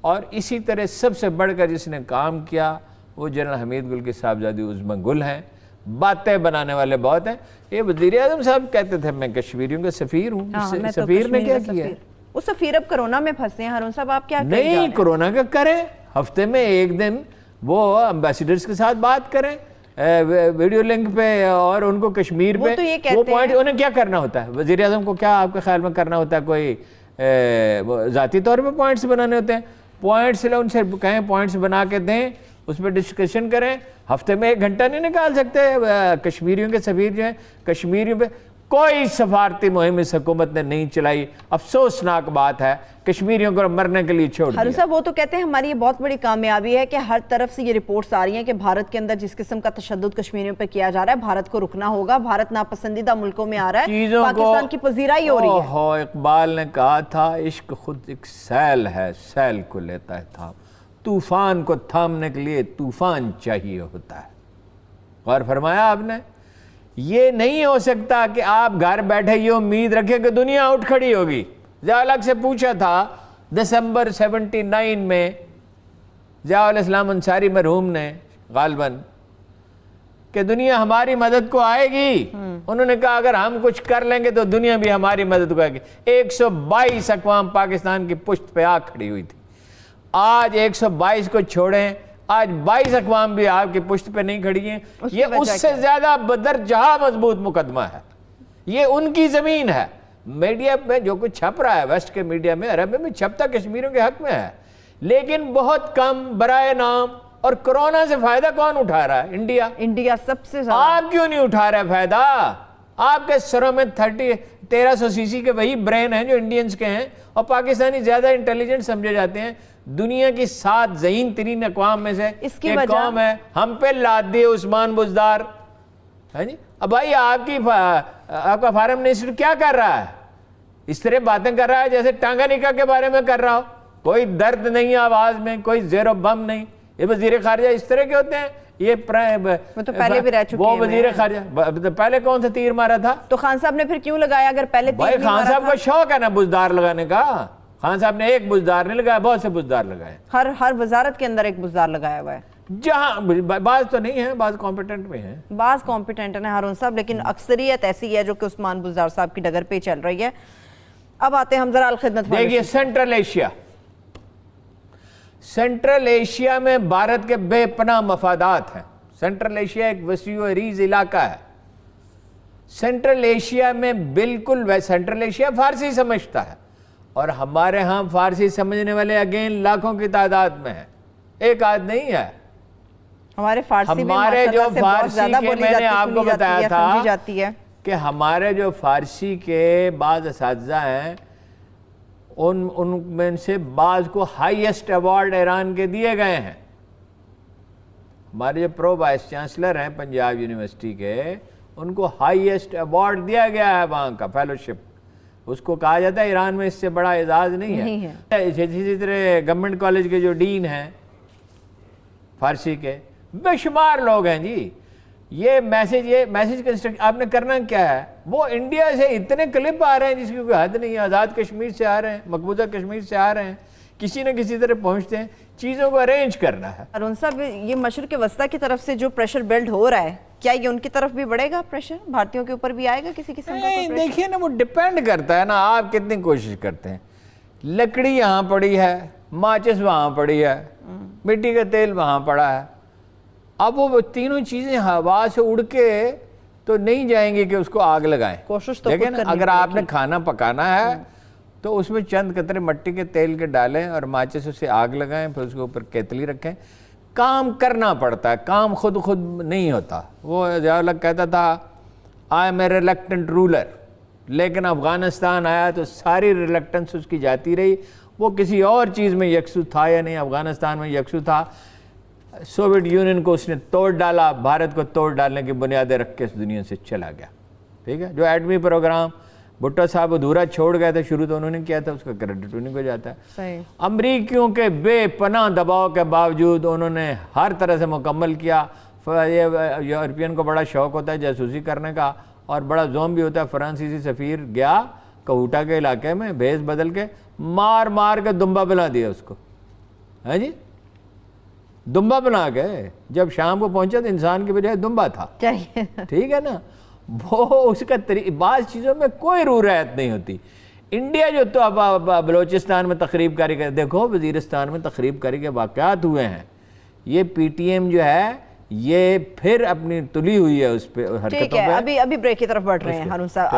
اور اسی طرح سب سے بڑھ کر جس نے کام کیا وہ جنرل حمید گل کی صاحبزادی عظمی گل ہیں. باتیں بنانے والے بہت ہیں. یہ وزیر اعظم صاحب کہتے تھے میں کشمیریوں کا سفیر ہوں. سفیر نے کیا کیا؟ وہ سفیر اب کرونا میں پھنسے ہیں. ہارون صاحب آپ کیا کہیں؟ نہیں کرونا کا کریں, ہفتے میں ایک دن وہ امبیسیڈرز کے ساتھ بات کریں ویڈیو لنک پہ, اور ان کو کشمیر پہ وہ پوائنٹ انہیں کیا کرنا ہوتا ہے. وزیر اعظم کو کیا آپ کے خیال میں کرنا ہوتا ہے؟ کوئی ذاتی طور پہ پوائنٹس بنانے ہوتے ہیں؟ پوائنٹس ان سے کہیں پوائنٹس بنا کے دیں, اس پہ ڈسکشن کریں. ہفتے میں 1 گھنٹہ نہیں نکال سکتے کشمیریوں کے سفیر جو ہیں؟ کشمیریوں پہ کوئی سفارتی مہم اس حکومت نے نہیں چلائی. افسوسناک بات ہے, کشمیریوں کو مرنے کے لیے چھوڑ دیا. ہارون صاحب وہ تو کہتے ہیں ہماری یہ بہت بڑی کامیابی ہے کہ ہر طرف سے یہ رپورٹس آ رہی ہیں کہ بھارت کے اندر جس قسم کا تشدد کشمیریوں پہ کیا جا رہا ہے بھارت کو رکنا ہوگا. بھارت ناپسندیدہ ملکوں میں آ رہا ہے, پاکستان کی پذیرائی ہو رہی ہے. اقبال نے کہا تھا عشق خود ایک سیل ہے, سیل کو لیتا ہے تھام, طوفان کو تھامنے کے لیے طوفان چاہیے ہوتا ہے. غور فرمایا آپ نے؟ یہ نہیں ہو سکتا کہ آپ گھر بیٹھے یہ امید رکھیں کہ دنیا اٹھ کھڑی ہوگی. ضیاء الحق سے پوچھا تھا دسمبر 79 میں ضیاء الاسلام انصاری مرحوم نے غالباً کہ دنیا ہماری مدد کو آئے گی. انہوں نے کہا اگر ہم کچھ کر لیں گے تو دنیا بھی ہماری مدد کو آئے گی. 122 اقوام پاکستان کی پشت پہ آ کھڑی ہوئی تھی. آج 122 کو چھوڑیں, آج 22 اقوام بھی آپ کی پشت پہ نہیں کھڑی ہیں. یہ اس سے زیادہ بدرجہ مضبوط مقدمہ ہے. یہ ان کی زمین ہے. میڈیا میں جو کچھ چھپ رہا ہے ویسٹ کے میڈیا میں, عرب میں چھپتا کشمیریوں کے حق میں ہے, لیکن بہت کم برائے نام. اور کرونا سے فائدہ کون اٹھا رہا ہے؟ انڈیا سب سے زیادہ. آپ کیوں نہیں اٹھا رہے فائدہ؟ آپ کے سروں میں 1300 سی سی کے وہی برین ہیں جو انڈینز کے ہیں, اور پاکستانی زیادہ انٹیلیجنٹ سمجھے جاتے ہیں. دنیا کی 7 ذہین ترین اقوام میں سے ایک قوم ہے. ہم پہ لاد دیے عثمان بزدار. اب بھائی آپ کا فارم منسٹر کیا کر رہا ہے؟ اس طرح باتیں کر رہا ہے جیسے ٹانگانیکا کے بارے میں کر رہا ہو. کوئی درد نہیں آواز میں, کوئی زیر و بم نہیں. یہ وزیر خارجہ اس طرح کے ہوتے ہیں. یہ تو پہلے بھی رہ چکے ہیں. وہ وزیر خارجہ پہلے کون سا تیر مارا تھا؟ تو خان صاحب نے پھر کیوں لگایا اگر پہلے تیر نہیں مارا تھا؟ خان صاحب کا شوق ہے نا بزدار لگانے کا. خان صاحب نے ایک بزدار نہیں لگایا, بہت سے بزدار لگائے. ہر وزارت کے اندر ایک بزدار لگایا ہوا ہے. جہاں بعض تو نہیں ہیں, بعض کمپیٹنٹ میں ہیں, بعض کمپیٹنٹ ہیں ہارون صاحب, لیکن اکثریت ایسی ہے جو کہ عثمان بزدار صاحب کی ڈگر پہ چل رہی ہے. اب آتے ہیں ہم ذرا الخدمت. دیکھیے سینٹرل ایشیا میں بھارت کے بے پناہ مفادات ہیں. سینٹرل ایشیا ایک وسیع و عریض علاقہ ہے. سینٹرل ایشیا میں بالکل سینٹرل ایشیا فارسی سمجھتا ہے, اور ہمارے ہاں فارسی سمجھنے والے اگین لاکھوں کی تعداد میں ہیں, ایک آدھ نہیں ہے. ہمارے جو فارسی کے میں نے آپ کو بتایا تھا کہ ہمارے جو فارسی کے بعض اساتذہ ہیں ان میں سے بعض کو ہائیسٹ ایوارڈ ایران کے دیے گئے ہیں. ہمارے جو پرو وائس چانسلر ہیں پنجاب یونیورسٹی کے, ان کو ہائیسٹ ایوارڈ دیا گیا ہے وہاں کا فیلوشپ. اس کو کہا جاتا ہے ایران میں اس سے بڑا اعزاز نہیں ہے. اسی طرح گورنمنٹ کالج کے جو ڈین ہیں فارسی کے, بے شمار لوگ ہیں جی. یہ میسیج کنسٹرکٹ آپ نے کرنا کیا ہے؟ وہ انڈیا سے اتنے کلپ آ رہے ہیں جس کی کوئی حد نہیں ہے. آزاد کشمیر سے آ رہے ہیں, مقبوضہ کشمیر سے آ رہے ہیں, کسی نہ کسی طرح پہنچتے ہیں. چیزوں کو ارینج کرنا ہے. ہارون صاحب یہ مشرق وسطیٰ کی طرف سے جو پریشر بلڈ ہو رہا ہے, کیا یہ ان کی طرف بھی بڑھے گا پریشر؟ بھارتیوں کے اوپر بھی آئے گا کسی قسم کا پریشر؟ دیکھیے نا, وہ ڈیپینڈ کرتا ہے نا آپ کتنی کوشش کرتے ہیں. لکڑی یہاں پڑی ہے, ماچس وہاں پڑی ہے, مٹی کا تیل وہاں پڑا ہے. اب وہ تینوں چیزیں ہوا سے اڑ کے تو نہیں جائیں گے کہ اس کو آگ لگائیں. کوشش تو لیکن اگر آپ نے کھانا پکانا ہے تو اس میں چند قطرے مٹی کے تیل کے ڈالیں اور ماچس اسے آگ لگائیں, پھر اس کے اوپر کیتلی رکھیں. کام کرنا پڑتا ہے, کام خود نہیں ہوتا. وہ ضیاء الحق کہتا تھا I am a reluctant ruler, لیکن افغانستان آیا تو ساری ریلیکٹنس اس کی جاتی رہی. وہ کسی اور چیز میں یکسو تھا یا نہیں, افغانستان میں یکسو تھا. سوویت یونین کو اس نے توڑ ڈالا, بھارت کو توڑ ڈالنے کی بنیادیں رکھ کے اس دنیا سے چلا گیا. ٹھیک ہے, جو ایٹمی پروگرام بھٹو صاحب ادھورا چھوڑ گئے تھے, شروع تو انہوں نے کیا تھا, اس کا کریڈٹ انہیں کو جاتا ہے. امریکیوں کے بے پناہ دباؤ کے باوجود انہوں نے ہر طرح سے مکمل کیا. یورپین کو بڑا شوق ہوتا ہے جاسوسی کرنے کا, اور بڑا زوم بھی ہوتا ہے. فرانسیسی سفیر گیا کوٹا کے علاقے میں بھیس بدل کے مار کے دمبا بلا دیا اس کو. ہے جی، دمبا بنا گئے. جب شام کو پہنچا تو انسان کے بجائے دمبا تھا. چاہیے ٹھیک ہے نا. وہ اس کا بعض چیزوں میں کوئی روح رعایت نہیں ہوتی. انڈیا جو تو اب بلوچستان میں تقریب کاری کے دیکھو، وزیرستان میں تقریب کاری کے واقعات ہوئے ہیں. یہ پی ٹی ایم جو ہے یہ پھر اپنی تلی ہوئی ہے اس پہ حرکتوں پہ. ٹھیک ہے، ابھی بریک کی طرف بڑھ رہے ہیں ہارون صاحب.